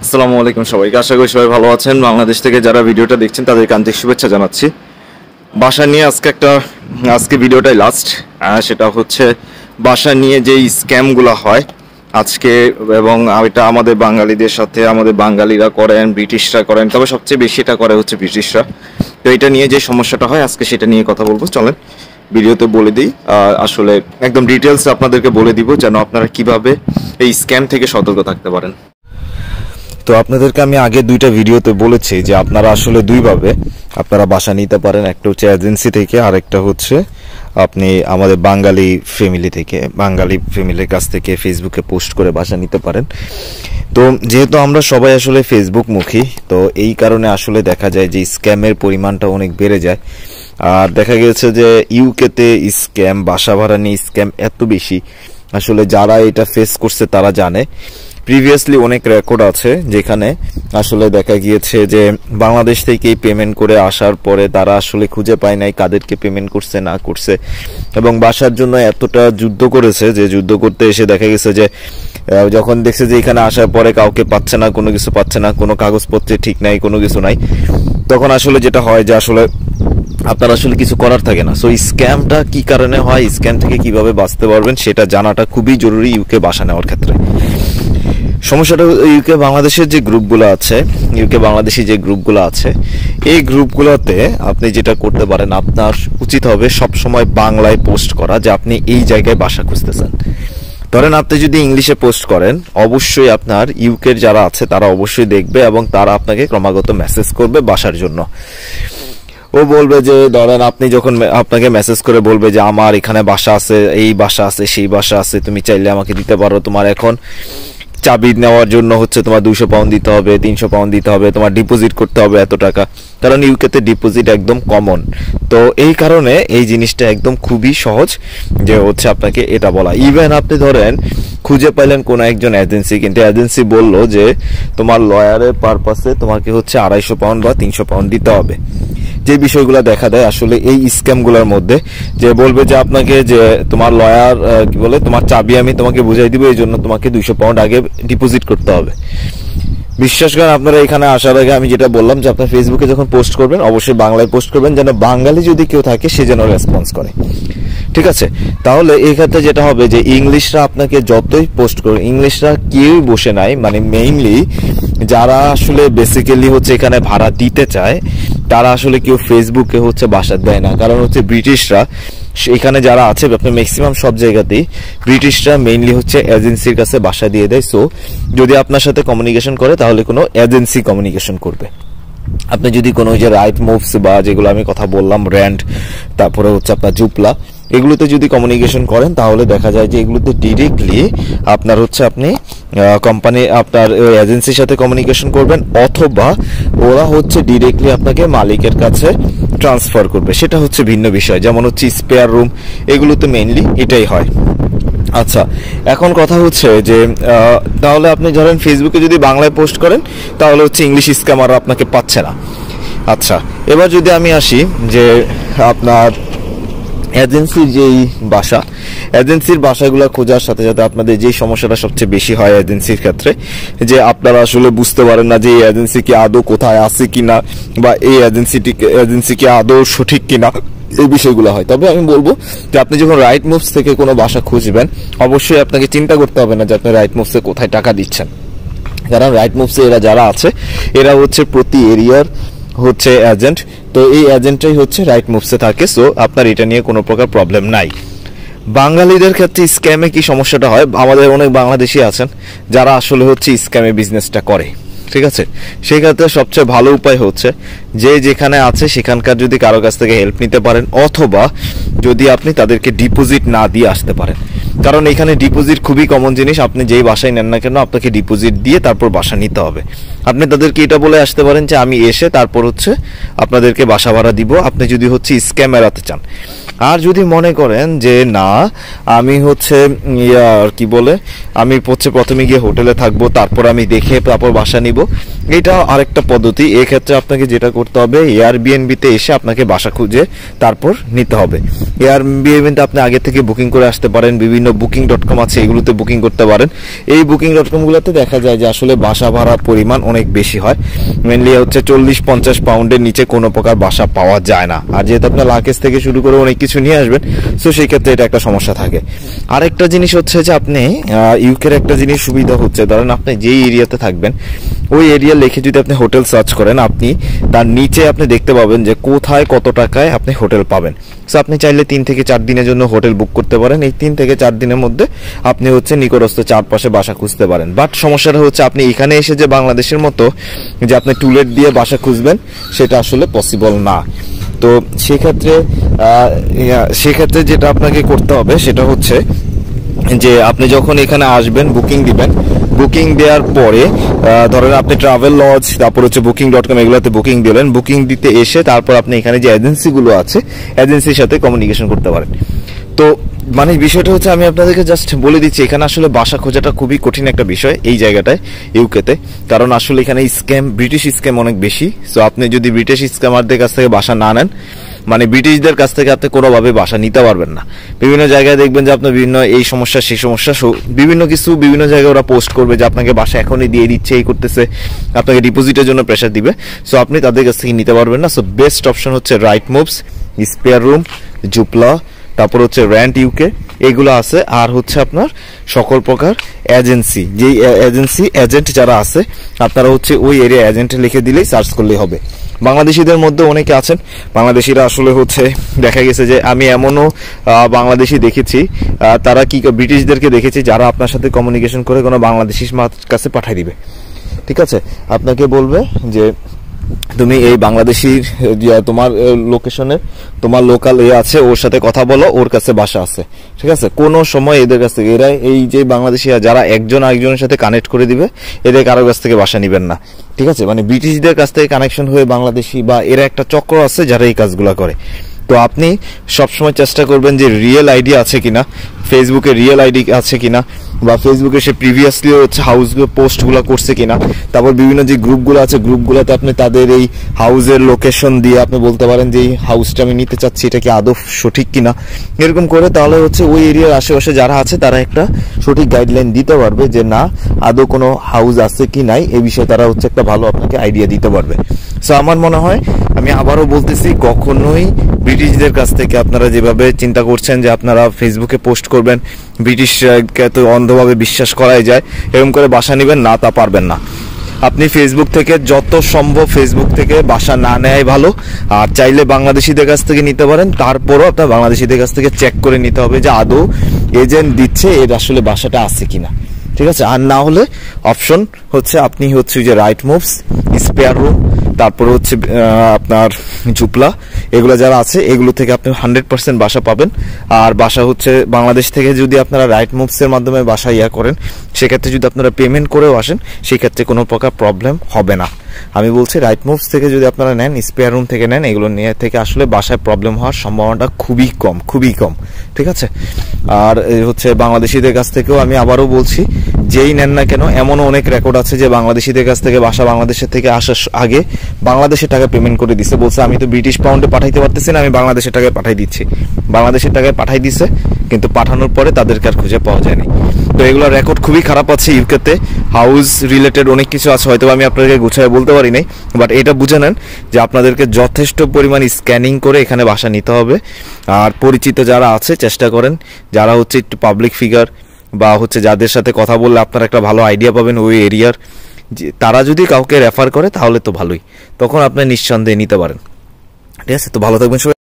আসসালামু আলাইকুম সবাইকে, আশা করি সবাই ভালো আছেন। বাংলাদেশ থেকে যারা ভিডিওটা দেখছেন তাদেরকে আন্তরিক শুভেচ্ছা জানাচ্ছি। বাসা নিয়ে আজকে ভিডিওটাই লাস্ট। সেটা হচ্ছে বাসা নিয়ে যেই স্ক্যামগুলো হয় আজকে, এবং এটা আমাদের বাঙালিদের সাথে, আমাদের বাঙালিরা করেন, ব্রিটিশরা করেন, তবে সবচেয়ে বেশি এটা করে হচ্ছে ব্রিটিশরা। তো এটা নিয়ে যে সমস্যাটা হয় আজকে সেটা নিয়ে কথা বলবো। চলেন ভিডিওতে বলে দিই, আসলে একদম ডিটেলস আপনাদেরকে বলে দিব যেন আপনারা কিভাবে এই স্ক্যাম থেকে সতর্ক থাকতে পারেন। তো আপনাদেরকে আমি আগে দুইটা ভিডিওতে বলেছি যে আপনারা আসলে দুইভাবে আপনারা বাসা নিতে পারেন। একটা হচ্ছে এজেন্সি থেকে, আর একটা হচ্ছে আপনি আমাদের বাঙালি ফ্যামিলির কাছ থেকে ফেসবুকে পোস্ট করে বাসা নিতে পারেন। তো যেহেতু আমরা সবাই আসলে ফেসবুক মুখী, তো এই কারণে আসলে দেখা যায় যে স্ক্যামের পরিমাণটা অনেক বেড়ে যায়। আর দেখা গেছে যে ইউকেতে স্ক্যাম, বাসা ভাড়া নিয়ে স্ক্যাম এত বেশি, আসলে যারা এটা ফেস করছে তারা জানে। প্রিভিয়াসলি অনেক রেকর্ড আছে যেখানে আসলে দেখা গিয়েছে যে বাংলাদেশ থেকেই পেমেন্ট করে আসার পরে তারা আসলে খুঁজে পায় নাই কাদেরকে পেমেন্ট করছে না করছে, এবং বাসার জন্য এতটা যুদ্ধ করেছে যে যুদ্ধ করতে এসে দেখা গেছে যে যখন দেখছে যে এখানে আসার পরে কাউকে পাচ্ছে না, কোনো কিছু পাচ্ছে না, কোনো কাগজপত্রে ঠিক নাই, কোনো কিছু নাই, তখন আসলে যেটা হয় যে আসলে আপনার আসলে কিছু করার থাকে না। সো স্ক্যামটা কি কারণে হয়, স্ক্যাম থেকে কিভাবে বাঁচতে পারবেন সেটা জানাটা খুবই জরুরি ইউকে বাসা নেওয়ার ক্ষেত্রে। সমস্যাটা ইউকে বাংলাদেশের যে গ্রুপগুলো আছে, এই গ্রুপগুলোতে আপনি যেটা করতে পারেন, আপনার উচিত হবে সব সময় বাংলায় পোস্ট করা যে আপনি এই জায়গায় বাসা খুঁজতেছেন। ধরেন আপনি যদি ইংলিশে পোস্ট করেন, অবশ্যই আপনার ইউকের যারা আছে তারা অবশ্যই দেখবে এবং তারা আপনাকে ক্রমাগত মেসেজ করবে বাসার জন্য। ও বলবে যে ধরেন আপনি যখন আপনাকে মেসেজ করে বলবে যে আমার এখানে বাসা আছে, এই বাসা আছে, সেই বাসা আছে, তুমি চাইলে আমাকে দিতে পারো, তোমার এখন চাবি নেওয়ার জন্য হচ্ছে তোমার 200 পাউন্ড দিতে হবে, 300 পাউন্ড দিতে হবে, তোমার ডিপোজিট করতে হবে এত টাকা, কারণ ইউকেতে ডিপোজিট একদম কমন। তো এই কারণে এই জিনিসটা একদম খুবই সহজ যে হচ্ছে আপনাকে এটা বলা। ইভেন আপনি ধরেন খুঁজে পাইলেন কোনো একজন এজেন্সি, কিন্তু এজেন্সি বললো যে তোমার লয়ারের পারপাসে তোমাকে হচ্ছে 250 পাউন্ড বা 300 পাউন্ড দিতে হবে। যে বিষয়গুলো দেখা দেয় আসলে এই স্ক্যামগুলোর মধ্যে, যে বলবে যে আপনাকে যে তোমার লয়ার কি বলে, তোমার চাবি আমি তোমাকে বুঝাই দিব, এই জন্য তোমাকে 200 পাউন্ড আগে ডিপোজিট করতে হবে। বিশ্বাস করেন আপনারা এখানে আসার আগে আমি যেটা বললাম যে আপনার ফেসবুকে যখন পোস্ট করবেন অবশ্যই বাংলায় পোস্ট করবেন, যেন বাঙালি যদি কেউ থাকে সে যেন রেসপন্স করে, ঠিক আছে? তাহলে এই ক্ষেত্রে যেটা হবে যে ইংলিশরা আপনাকে যতই পোস্ট করবে, ইংলিশরা কেউই বসে নাই, মানে মেইনলি যারা আসলে বেসিক্যালি হচ্ছে এখানে ভাড়া দিতে চায় তারা আসলে কেউ ফেসবুকে হচ্ছে বাসা দেয় না, কারণ হচ্ছে ব্রিটিশরা এখানে যারা আছে, আপনার ম্যাক্সিমাম সব জায়গাতেই ব্রিটিশরা মেইনলি হচ্ছে এজেন্সির কাছে বাসা দিয়ে দেয়। সো যদি আপনার সাথে কমিউনিকেশন করে তাহলে কোনো এজেন্সি কমিউনিকেশন করবে। আপনি যদি কোনো যে রাইট মুভস বা যেগুলো আমি কথা বললাম, র্যান্ড, তারপরে হচ্ছে আপনার জুপলা, এগুলোতে যদি কমিউনিকেশন করেন তাহলে দেখা যায় যে এগুলোতে ডিরেক্টলি আপনার হচ্ছে আপনি কোম্পানি আপনার এজেন্সির সাথে কমিউনিকেশন করবেন, অথবা ওরা হচ্ছে ডিরেক্টলি আপনাকে মালিকের কাছে ট্রান্সফার করবে, সেটা হচ্ছে ভিন্ন বিষয়। যেমন হচ্ছে স্পেয়ার রুম, এগুলোতে মেইনলি এটাই হয়। আচ্ছা, এখন কথা হচ্ছে যে তাহলে আপনি ধরেন ফেসবুকে যদি বাংলায় পোস্ট করেন তাহলে হচ্ছে ইংলিশ স্ক্যামার আপনাকে পাচ্ছে না। আচ্ছা, এবার যদি আমি আসি যে আপনার এজেন্সির যেই এজেন্সির বাসাগুলো খোঁজার সাথে সাথে আপনাদের যেই সমস্যাটা সবচেয়ে বেশি হয় এজেন্সির ক্ষেত্রে, যে আপনারা আসলে বুঝতে পারেন না যে এই এজেন্সি কি আদৌ কোথায় আছে কিনা, বা এই এজেন্সি কি আদৌ সঠিক কিনা, এই বিষয়গুলো হয়। তবে আমি বলবো যে আপনি যখন রাইট মুভস থেকে কোনো বাসা খুঁজবেন অবশ্যই আপনাকে চিন্তা করতে হবে না যে আপনি রাইট মুভসে কোথায় টাকা দিচ্ছেন, কারণ রাইট মুভসে এরা যারা আছে এরা হচ্ছে প্রতি এরিয়ার হচ্ছে এজেন্ট। তো এই এজেন্টটাই হচ্ছে রাইট মুভসে থাকে। সো আপনার এটা নিয়ে কোনো প্রকার প্রবলেম নাই। বাঙালিদের ক্ষেত্রে স্ক্যামে কি সমস্যাটা হয়, আমাদের অনেক বাংলাদেশি আছেন যারা আসলে হচ্ছে স্ক্যামে বিজনেসটা করে, ঠিক আছে? সেই ক্ষেত্রে সবচেয়ে ভালো উপায় হচ্ছে যে যেখানে আছে সেখানকার যদি কারো কাছ থেকে হেল্প নিতে পারেন, অথবা যদি আপনি তাদেরকে ডিপোজিট না দিয়ে আসতে পারেন, কারণ এখানে ডিপোজিট খুবই কমন জিনিস। আপনি যেই বাসায় নেন না কেন আপনাকে ডিপোজিট দিয়ে তারপর বাসা নিতে হবে। আপনি তাদেরকে এটা বলে আসতে পারেন যে আমি এসে তারপর হচ্ছে আপনাদেরকে বাসা ভাড়া দিব, আপনি যদি হচ্ছে স্ক্যাম এড়াতে চান। আর যদি মনে করেন যে না আমি হচ্ছে কি বলে, আমি হচ্ছে প্রথমে গিয়ে হোটেলে থাকবো, তারপর আমি দেখে তারপর বাসা নিব, এটা আরেকটা পদ্ধতি। এক্ষেত্রে আপনাকে যেটা করতে হবে, এয়ারবিএনবিতে এসে আপনাকে বাসা খুঁজে তারপর নিতে হবে। এয়ারবিএনবিতে আপনি আগে থেকে বুকিং করে আসতে পারেন, বিভিন্ন booking.com আছে, এগুলোতে বুকিং করতে পারেন। এই booking.com গুলোতে দেখা যায় যে আসলে বাসা ভাড়ার পরিমাণ অনেক বেশি হয়, মেনলি হচ্ছে 40-50 পাউন্ডের নিচে কোনো প্রকার বাসা পাওয়া যায় না। আর যেহেতু আপনার লাকেজ থেকে শুরু করে অনেক কিছু নিয়ে আসবেন, সো সেই ক্ষেত্রে এটা একটা সমস্যা থাকে। আরেকটা জিনিস হচ্ছে যে আপনি ইউকের একটা জিনিস সুবিধা হচ্ছে, ধরেন আপনি যেই এরিয়াতে থাকবেন ওই এরিয়া লিখে যদি আপনি হোটেল সার্চ করেন, আপনি তার নিচে আপনি দেখতে পাবেন যে কোথায় কত টাকায় আপনি হোটেল পাবেন। সো আপনি চাইলে 3 থেকে 4 দিনের জন্য হোটেল বুক করতে পারেন। এই 3 থেকে 4 দিনের মধ্যে আপনি হচ্ছে নিকটস্থ চারপাশে বাসা খুঁজতে পারেন। বাট সমস্যাটা হচ্ছে আপনি এখানে এসে যে বাংলাদেশের মতো যে আপনি টুলেট দিয়ে বাসা খুঁজবেন, সেটা আসলে পসিবল না। তো সেক্ষেত্রে যেটা আপনাকে করতে হবে সেটা হচ্ছে যে আপনি যখন এখানে আসবেন বুকিং দিবেন, বুকিং দেওয়ার পরে ধরেন আপনি ট্রাভেল লজ, তারপর হচ্ছে booking.com এগুলোতে বুকিং দিলেন। বুকিং দিতে এসে তারপর আপনি এখানে যে এজেন্সিগুলো আছে এজেন্সির সাথে কমিউনিকেশন করতে পারেন। তো মানে বিষয়টা হচ্ছে, আমি আপনাদেরকে জাস্ট বলে দিচ্ছি, এখানে আসলে বাসা খোঁজাটা খুবই কঠিন একটা বিষয় এই জায়গাটায় ইউকেতে, কারণ আসলে এখানে স্ক্যাম, ব্রিটিশ স্ক্যাম অনেক বেশি। সো আপনি যদি ব্রিটিশ স্ক্যামারদের কাছ থেকে বাসা না নেন, মানে ব্রিটিশদের কাছ থেকে আপনি কোনোভাবে বাসা নিতে পারবেন না। বিভিন্ন জায়গায় দেখবেন যে আপনার বিভিন্ন এই সমস্যা সেই সমস্যা বিভিন্ন কিছু বিভিন্ন জায়গায় ওরা পোস্ট করবে যে আপনাকে বাসা এখনই দিয়ে দিচ্ছে, এই করতেছে, আপনাকে ডিপোজিটের জন্য প্রেশার দিবে। সো আপনি তাদের কাছ থেকে নিতে পারবেন না। সো বেস্ট অপশন হচ্ছে রাইট মুভস, স্পেয়ার রুম, জুপলা, তারপর হচ্ছে রেন্ট ইউকে, এগুলো আছে। আর হচ্ছে আপনার সকল প্রকার এজেন্সি, যেই এজেন্ট যারা আছে আপনারা হচ্ছে ওই এরিয়া এজেন্ট লিখে দিলেই সার্চ করলেই হবে। বাংলাদেশিদের মধ্যে অনেকে আছেন, বাংলাদেশিরা আসলে হচ্ছে দেখা গেছে যে আমি এমনও বাংলাদেশি দেখেছি, তারা কি ব্রিটিশদেরকে দেখেছি যারা আপনার সাথে কমিউনিকেশন করে কোনো বাংলাদেশির কাছে পাঠিয়ে দিবে। ঠিক আছে, আপনাকে বলবে যে তুমি এই বাংলাদেশির তোমার লোকেশনে তোমার লোকাল আছে, ওর সাথে কথা বলো, ওর কাছে বাসা আছে। ঠিক আছে, কোনো সময় এদের কাছ থেকে, এরা এই যে বাংলাদেশি যারা একজন আরেকজনের সাথে কানেক্ট করে দিবে, এদের কারোর কাছ থেকে বাসা নিবেন না। ঠিক আছে, মানে ব্রিটিশদের কাছ থেকে কানেকশন হয়ে বাংলাদেশি বা এরা একটা চক্র আছে যারা এই কাজগুলো করে। তো আপনি সবসময় চেষ্টা করবেন যে রিয়েল আইডি আছে কিনা, ফেসবুকে রিয়েল আইডি আছে কিনা, বা ফেসবুকে সে প্রিভিয়াসলি হচ্ছে হাউসগুলো পোস্টগুলো করছে কিনা। তারপর বিভিন্ন যে গ্রুপগুলো আছে, গ্রুপগুলোতে আপনি তাদের এই হাউসের লোকেশন দিয়ে আপনি বলতে পারেন যে এই হাউসটা আমি নিতে চাচ্ছি, এটা কি আদৌ সঠিক কিনা। এরকম করে তাহলে হচ্ছে ওই এরিয়ার আশেপাশে যারা আছে তারা একটা সঠিক গাইডলাইন দিতে পারবে যে না আদৌ কোনো হাউস আছে কি নাই, এই বিষয়ে তারা হচ্ছে একটা ভালো আপনাকে আইডিয়া দিতে পারবে। সো আমার মনে হয়, আমি আবারও বলতেছি, কখনোই ব্রিটিশদের কাছ থেকে আপনারা যেভাবে চিন্তা করছেন যে আপনারা ফেসবুকে পোস্ট করবেন, ব্রিটিশকে তো অন্ধভাবে বিশ্বাস করাই যায়, এরকম করে বাসা নেবেন না, তা পারবেন না। আপনি ফেসবুক থেকে যত সম্ভব ফেসবুক থেকে বাসা না নেয় ভালো। আর চাইলে বাংলাদেশিদের কাছ থেকে নিতে পারেন, তারপরও আপনার বাংলাদেশিদের কাছ থেকে চেক করে নিতে হবে যে আদৌ এজেন্ট দিচ্ছে এর আসলে বাসাটা আছে কিনা। ঠিক আছে, আর না হলে অপশন হচ্ছে আপনি হচ্ছে যে রাইট মুভস, স্পেয়ার রুম, তারপরে হচ্ছে আপনার জুপলা, এগুলো যারা আছে এগুলো থেকে আপনি 100% বাসা পাবেন। আর বাসা হচ্ছে বাংলাদেশ থেকে যদি আপনারা রাইট মুভসের মাধ্যমে বাসা করেন, সেক্ষেত্রে যদি আপনারা পেমেন্ট করেও আসেন, সেক্ষেত্রে কোনো প্রকার প্রবলেম হবে না। আমি বলছি রাইট মুভস থেকে যদি আপনারা নেন, স্পেয়ার রুম থেকে নেন, এগুলো নিয়ে থেকে আসলে বাসায় প্রবলেম হওয়ার সম্ভাবনাটা খুবই কম। ঠিক আছে, আর হচ্ছে বাংলাদেশিদের কাছ থেকেও আমি আবারও বলছি, যেই নেন না কেন, এমনও অনেক রেকর্ড আছে যে বাংলাদেশিদের কাছ থেকে বাসা বাংলাদেশের থেকে আসার আগে বাংলাদেশের টাকা পেমেন্ট করে দিছে, বলছে আমি তো ব্রিটিশ পাউন্ডে পাঠাইতে পারতেছি না, আমি বাংলাদেশের টাকায় পাঠাই দিচ্ছি। বাংলাদেশের টাকায় পাঠাই দিছে, কিন্তু পাঠানোর পরে তাদেরকে আর খুঁজে পাওয়া যায়নি। তো এগুলোর রেকর্ড খুবই খারাপ আছে ইউকেতে। হাউস রিলেটেড অনেক কিছু আছে, হয়তো আমি আপনাদেরকে গুছায় বলতে পারি নাই, বাট এটা বুঝে নেন যে আপনাদেরকে যথেষ্ট পরিমাণ স্ক্যানিং করে এখানে বাসা নিতে হবে। আর পরিচিত যারা আছে চেষ্টা করেন, যারা হচ্ছে একটু পাবলিক ফিগার বা হচ্ছে যাদের সাথে কথা বললে আপনারা একটা ভালো আইডিয়া পাবেন ওই এরিয়ার, তারা যদি কাউকে রেফার করে তাহলে তো ভালোই, তখন আপনি নিঃসন্দেহে নিতে পারেন। ঠিক আছে, তো ভালো থাকবেন সবাই।